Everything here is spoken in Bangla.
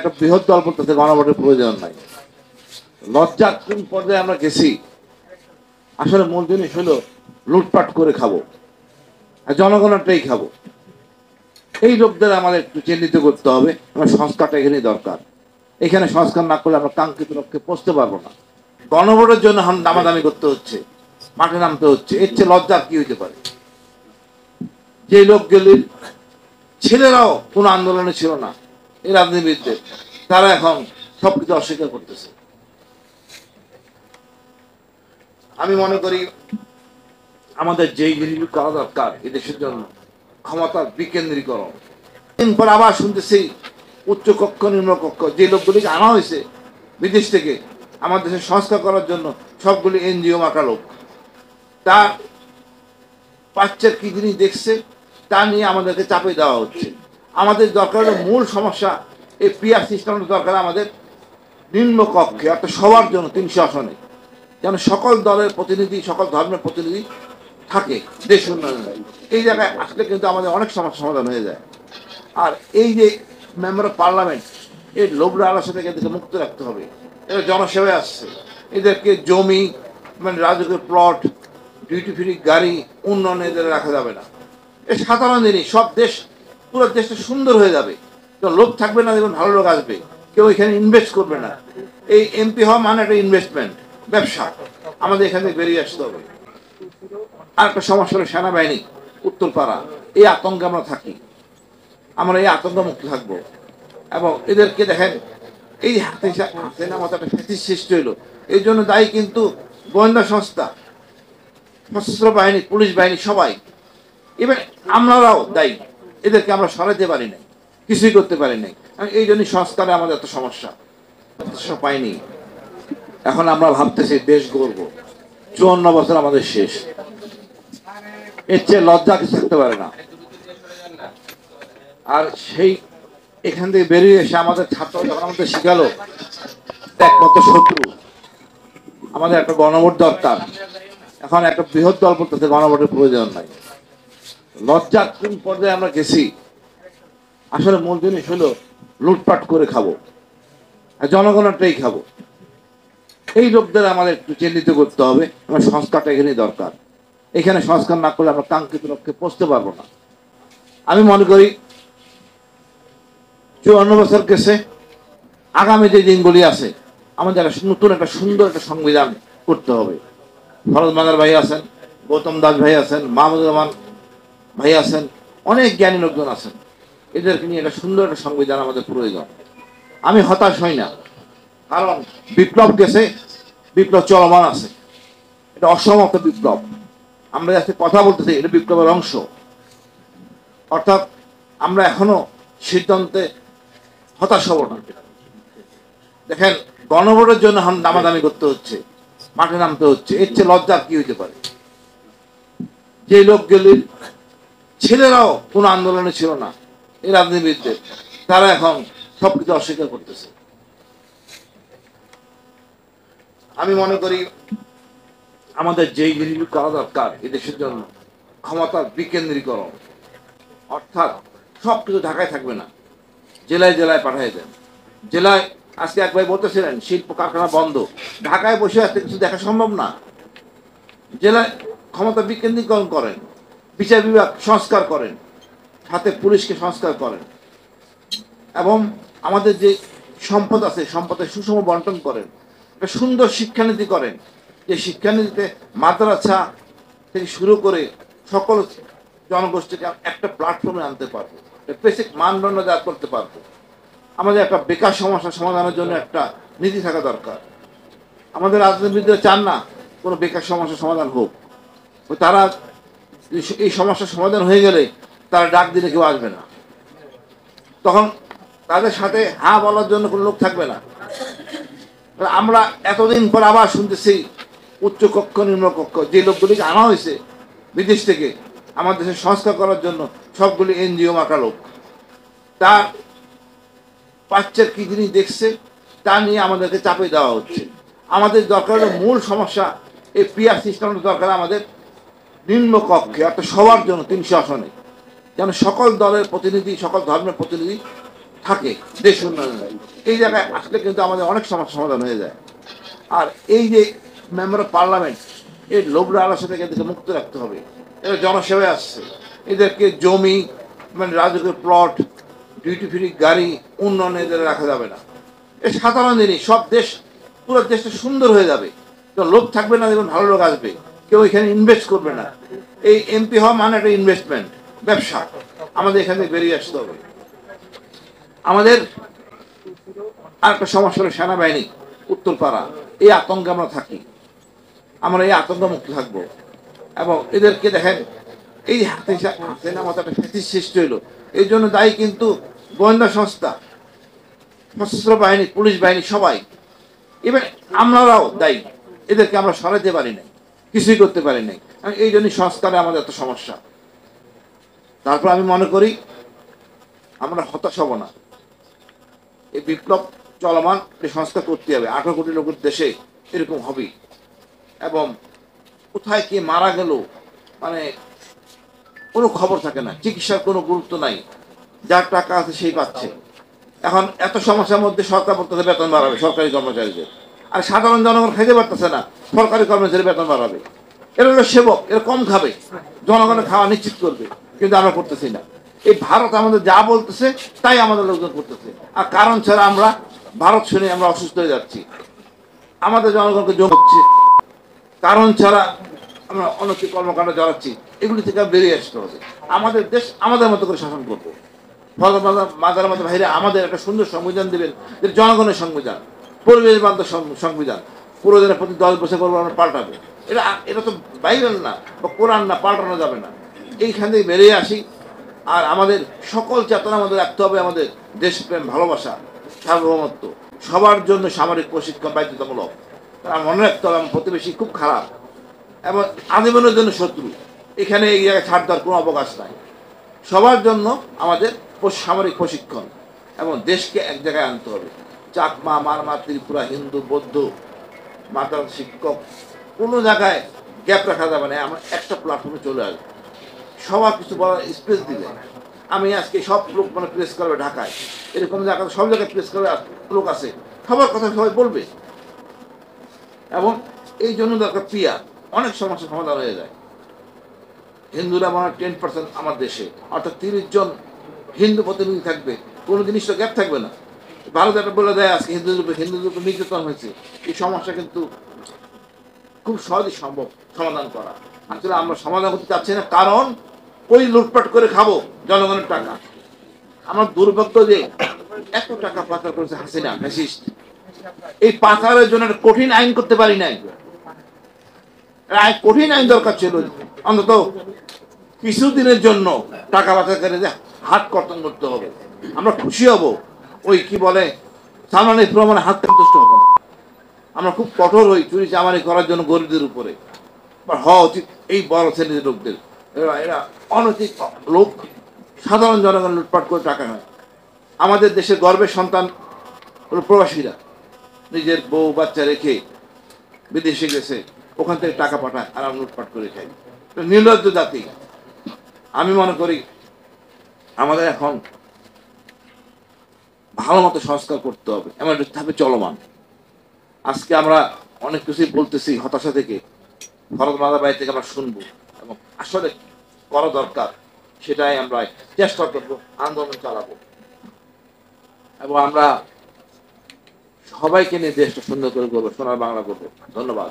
একটা বৃহৎ দল বলতেছে গণভোটের প্রয়োজন নাই। লজ্জার পর্যায়ে আমরা গেছি। আসলে মূল জিনিস হলো লুটপাট করে খাবো আর জনগণেরটাই খাবো। এই লোকদের আমাদের একটু চিহ্নিত করতে হবে। আমার সংস্কারটা এখানেই দরকার। এখানে সংস্কার না করলে আমরা কাঙ্ক্ষিত লক্ষ্যে পৌঁছতে পারবো না। গণভোটের জন্য দামাদামি করতে হচ্ছে, মাঠে নামতে হচ্ছে। এর চেয়ে লজ্জার কি হইতে পারে? যে লোকগুলির ছেলেরাও কোনো আন্দোলনে ছিল না এই রাজনীতিবিদদের, তারা এখন সবকিছু অস্বীকার করতেছে। আমি মনে করি আমাদের যেই জিনিসগুলো করা দরকার এই দেশের জন্য, ক্ষমতার বিকেন্দ্রীকরণ। পর আবার শুনতেছি উচ্চ কক্ষ নিম্ন কক্ষ, যে লোকগুলিকে আনা হয়েছে বিদেশ থেকে আমাদের দেশের সংস্কার করার জন্য, সবগুলি এনজিও মার্কা লোক। তার পাশ্চার কি জিনিস দেখছে তা নিয়ে আমাদেরকে চাপে দেওয়া হচ্ছে। আমাদের দরকার হলো মূল সমস্যা, এই পিআর সিস্টেমটা দরকার আমাদের নিম্ন কক্ষে, অর্থাৎ সবার জন্য 300 আসনে, যেন সকল দলের প্রতিনিধি, সকল ধর্মের প্রতিনিধি থাকে দেশ উন্নয়নে। এই জায়গায় আসলে কিন্তু আমাদের অনেক সমস্যার সমাধান হয়ে যায়। আর এই যে মেম্বার অফ পার্লামেন্ট, এর লোভরা আলাসা থেকে এদেরকে মুক্ত রাখতে হবে। এরা জনসেবায় আসছে, এদেরকে জমি, মানে রাজকীয় প্লট, ডিউটি ফ্রি গাড়ি, উন্নয়নে এদের রাখা যাবে না। এই সাধারণ জিনিস, সব দেশ, পুরো দেশটা সুন্দর হয়ে যাবে। তো লোক থাকবে না, দেখুন ভালো লোক আসবে, কেউ এখানে ইনভেস্ট করবে না। এই এমপি হওয়া মানে একটা ইনভেস্টমেন্ট, ব্যবসা। আমাদের এখান থেকে বেরিয়ে আসতে হবে। আর একটা সমস্যা হলো সেনাবাহিনী, উত্তরপাড়া, এই আতঙ্কে আমরা থাকি। আমরা এই আতঙ্ক মুক্ত থাকবো। এবং এদেরকে দেখেন, এই হাসিনা মতো একটা ফ্যাসিস্ট সৃষ্টি হইলো, এই জন্য দায়ী কিন্তু গোয়েন্দা সংস্থা, সশস্ত্র বাহিনী, পুলিশ বাহিনী, সবাই। এবার আমরাও দায়ী। এদেরকে আমরা সরাতে পারি নাই, কিছুই করতে পারি নাই। এই জন্যই সংস্কারে আমাদের এত সমস্যা পাইনি। এখন আমরা ভাবতেছি দেশ গড়ব। 54 বছর আমাদের শেষ, এর চেয়ে লজ্জা কিছু থাকতে পারে না। আর সেই এখান থেকে বেরিয়ে এসে আমাদের ছাত্র যখন আমাদের শিখালো একমাত্র শত্রু, আমাদের একটা গণভোট দরকার। এখন একটা বৃহৎ দল বলতেছে গণভোটের প্রয়োজন নাই। লজ্জার পর্যায়ে আমরা গেছি। আসলে মূল জিনিস হলো লুটপাট করে খাবো আর জনগণেরটাই খাবো। এই লোকদের আমাদের একটু চিহ্নিত করতে হবে। আমার সংস্কারটা এখানেই দরকার। এখানে সংস্কার না করলে আমরা কাঙ্ক্ষিত লক্ষ্যে পৌঁছতে পারবো না। আমি মনে করি 54 বছর গেছে, আগামী যে দিনগুলি আছে আমাদের নতুন একটা সুন্দর একটা সংবিধান করতে হবে। ফরজ মাদার ভাই আছেন, গৌতম দাস ভাই আছেন, মাহমুদুর রহমান ভাই আছেন, অনেক জ্ঞানী লোকজন আছেন। এদেরকে নিয়ে একটা সুন্দর একটা সংবিধান আমাদের প্রয়োজন। আমি হতাশ হই না, কারণ বিপ্লব গেছে, বিপ্লব চলমান আছে। এটা অসমাপ্ত বিপ্লব। আমরা যাতে কথা বলতেছি, এটা বিপ্লবের অংশ। অর্থাৎ আমরা এখনো সিদ্ধান্তে হতাশ হব না। দেখেন, গণভোটের জন্য দামাদামি করতে হচ্ছে, মাঠে নামতে হচ্ছে। এর চেয়ে লজ্জার কি হইতে পারে? যে লোকগুলির ছেলেরাও কোনো আন্দোলনে ছিল না এই রাজনীতিবিদদের, তারা এখন সবকিছু অস্বীকার করতেছে। আমি মনে করি আমাদের যেই জিনিসগুলো করা দরকার এই দেশের জন্য, ক্ষমতার বিকেন্দ্রীকরণ। অর্থাৎ সবকিছু ঢাকায় থাকবে না, জেলায় জেলায় পাঠিয়ে দেন। জেলায় আজকে এক ভাই বলতেছিলেন শিল্প কারখানা বন্ধ, ঢাকায় বসে আসতে কিছু দেখা সম্ভব না। জেলায় ক্ষমতা বিকেন্দ্রীকরণ করেন, বিচার বিভাগ সংস্কার করেন, সাথে পুলিশকে সংস্কার করেন, এবং আমাদের যে সম্পদ আছে সম্পদের সুষম বন্টন করেন। একটা সুন্দর শিক্ষানীতি করেন, যে শিক্ষানীতিতে মাদ্রাসা থেকে শুরু করে সকল জনগোষ্ঠীকে একটা প্ল্যাটফর্মে আনতে পারবো, বেসিক মানদণ্ড যা করতে পারবো। আমাদের একটা বেকার সমস্যা সমাধানের জন্য একটা নীতি থাকা দরকার। আমাদের রাজনীতিবিদরা চান না কোনো বেকার সমস্যার সমাধান হোক। তারা এই সমস্যার সমাধান হয়ে গেলে তারা ডাক দিলে কেউ আসবে না, তখন তাদের সাথে হ্যাঁ বলার জন্য কোনো লোক থাকবে না। আমরা এতদিন পর আবার শুনতেছি উচ্চ কক্ষ নিম্ন কক্ষ, যে লোকগুলিকে আনা হয়েছে বিদেশ থেকে আমাদের দেশের সংস্কার করার জন্য, সবগুলি এনজিও মার্কা লোক। তার পাশ্চার কি জিনিস দেখছে তা নিয়ে আমাদেরকে চাপে দেওয়া হচ্ছে। আমাদের দরকার হলো মূল সমস্যা, এই পিআর সিস্টেমটা দরকার আমাদের নিম্ন কক্ষে, অর্থাৎ সবার জন্য 300 আসনে, যেন সকল দলের প্রতিনিধি, সকল ধর্মের প্রতিনিধি থাকে দেশ উন্নয়নে, এই জায়গায় আসলে কিন্তু আমাদের অনেক সমস্যার সমাধান হয়ে যায়। আর এই যে মেম্বার অফ পার্লামেন্ট, এই লোভ লালসা থেকে এদেরকে মুক্ত রাখতে হবে। এরা জনসেবায় আসছে, এদেরকে জমি মানে রাজকীয় প্লট, ডিউটি ফ্রি গাড়ি, উন্নয়নে এদের রাখা যাবে না। এই সাধারণ জিনিস সব দেশ, পুরো দেশটা সুন্দর হয়ে যাবে। লোক থাকবে না, দেখুন ভালো লোক আসবে, কেউ এখানে ইনভেস্ট করবে না। এই এমপি হওয়া মানে একটা ইনভেস্টমেন্ট, ব্যবসা। আমাদের এখান থেকে বেরিয়ে আসতে হবে। আমাদের আর একটা সমস্যা হলো সেনাবাহিনী, উত্তরপাড়া, এই আতঙ্কে আমরা থাকি। আমরা এই আতঙ্ক মুক্ত থাকবো। এবং এদেরকে দেখেন, এই হাসিনা মতো একটা ফ্যাসিস্ট সৃষ্টি হইলো, এই জন্য দায়ী কিন্তু গোয়েন্দা সংস্থা, সশস্ত্র বাহিনী, পুলিশ বাহিনী, সবাই। এবার আমরাও দায়ী, এদেরকে আমরা সরাতে পারি নাই, কিছুই করতে পারি নাই। এই জন্যই সংস্কারে আমাদের এত সমস্যা। তারপর আমি মনে করি আমরা হতাশ হব না, এই বিপ্লব চলমান, এই সংস্কার করতে হবে। 18 কোটি লোকের দেশে এরকম হবেই। এবং কোথায় কে মারা গেল মানে কোনো খবর থাকে না, চিকিৎসার কোনো গুরুত্ব নাই, যার টাকা আছে সেই পাচ্ছে। এখন এত সমস্যার মধ্যে সরকার বলতেছে বেতন বাড়াবে সরকারি কর্মচারীদের, আর সাধারণ জনগণ খাইতে পারতেছে না, সরকারি কর্মচারী বেতন বাড়াবে। এরা হলো সেবক, এরা কম খাবে, জনগণের খাওয়া নিশ্চিত করবে, কিন্তু আমরা করতেছি না। এই ভারত আমাদের যা বলতেছে তাই আমাদের লোকজন করতেছে, আর কারণ ছাড়া আমরা ভারত শুনে আমরা অসুস্থ হয়ে যাচ্ছি। আমাদের জনগণকে জম হচ্ছে, কারণ ছাড়া আমরা অনৈতিক কর্মকাণ্ড জড়াচ্ছি। এগুলি থেকে বেরিয়ে আসতে হবে। আমাদের দেশ আমাদের মতো করে শাসন করবো। মাদার মতো ভাইরা আমাদের একটা সুন্দর সংবিধান দেবেন, যে জনগণের সংবিধান, পরিবেশ বান্ধব সংবিধান, পুরোজনের প্রতি 10 বছর পর আমরা পাল্টাবে। এটা এটা তো বাইবেল না বা কোরআন না, পাল্টানো যাবে না। এইখান থেকে বেরিয়ে আসি। আর আমাদের সকল চেতনা আমাদের রাখতে হবে, আমাদের দেশপ্রেম, ভালোবাসা, সার্বভৌমত্ব, সবার জন্য সামরিক প্রশিক্ষণ বাধ্যতামূলক। মনে রাখতে হবে আমার প্রতিবেশী খুব খারাপ এবং আজীবনের জন্য শত্রু, এখানে এই জায়গায় ছাড় দেওয়ার কোনো অবকাশ নাই। সবার জন্য আমাদের সামরিক প্রশিক্ষণ এবং দেশকে এক জায়গায় আনতে হবে। চাকমা, মারমা, ত্রিপুরা, হিন্দু, বৌদ্ধ, মাদ্রাসা শিক্ষক, কোনো জায়গায় গ্যাপ রাখা যাবে না। আমরা একটা প্ল্যাটফর্মে চলে আসবো, সবার কিছু বলার স্পেস দিলে। আমি আজকে সব লোক মানে প্রেস করবে ঢাকায়, এরকম জায়গায় সব জায়গায় প্রেস করবে লোক আছে, সবার কথা সবাই বলবে। এবং এই জন্য দরকার পিয়া, অনেক সমস্যার সমাধান হয়ে যায়। হিন্দুরা মানে 10% আমার দেশে, অর্থাৎ 30 জন হিন্দু প্রতিনিধি থাকবে, কোনো জিনিস তো গ্যাপ থাকবে না। ভারত একটা বলে দেয় আজকে হিন্দুদের উপর নির্যাতন হয়েছে, এই সমস্যা কিন্তু খুব সহজেই সম্ভব সমাধান করা। আসলে আমরা সমাধান করতে চাচ্ছি না, কারণ ওই লুটপাট করে খাবো জনগণের টাকা। আমার দুর্ভাগ্য যে এত টাকা পাচার করেছে হাসিনা ফ্যাসিস্ট, এই পাচারের জন্য একটা কঠিন আইন করতে পারি নাই। কঠিন আইন দরকার ছিল, অন্তত কিছুদিনের জন্য টাকা পাচার করে যে হাত কর্তন করতে হবে। আমরা খুশি হব, ওই কি বলে সালমানের প্রমাণে হাত সন্তুষ্ট হবো না। আমরা খুব কঠোর হই চুরি চামারি করার জন্য গরিবদের উপরে, হওয়া উচিত এই বড় শ্রেণীর লোকদের। এরা অনৈতিক লোক, সাধারণ জনগণ লুটপাট করে টাকা হয়। আমাদের দেশের গর্বের সন্তান হলো প্রবাসীরা, নিজের বউ বাচ্চা রেখে বিদেশে গেছে, ওখান থেকে টাকা পাঠায় আর আমরা লুটপাট করে খাই। নির্লজ্জ জাতি। আমি মনে করি আমাদের এখন ভালো মতো সংস্কার করতে হবে, এমন ধাপে চলমান। আজকে আমরা অনেক কিছুই বলতেছি হতাশা থেকে, ভরত মাদার বাড়ি থেকে আমরা শুনবো, এবং আসলে করা দরকার সেটাই আমরা চেষ্টা করবো, আন্দোলন চালাবো, এবং আমরা সবাইকে নিয়ে দেশটা সুন্দর করে করবো, সোনার বাংলা করবো। ধন্যবাদ।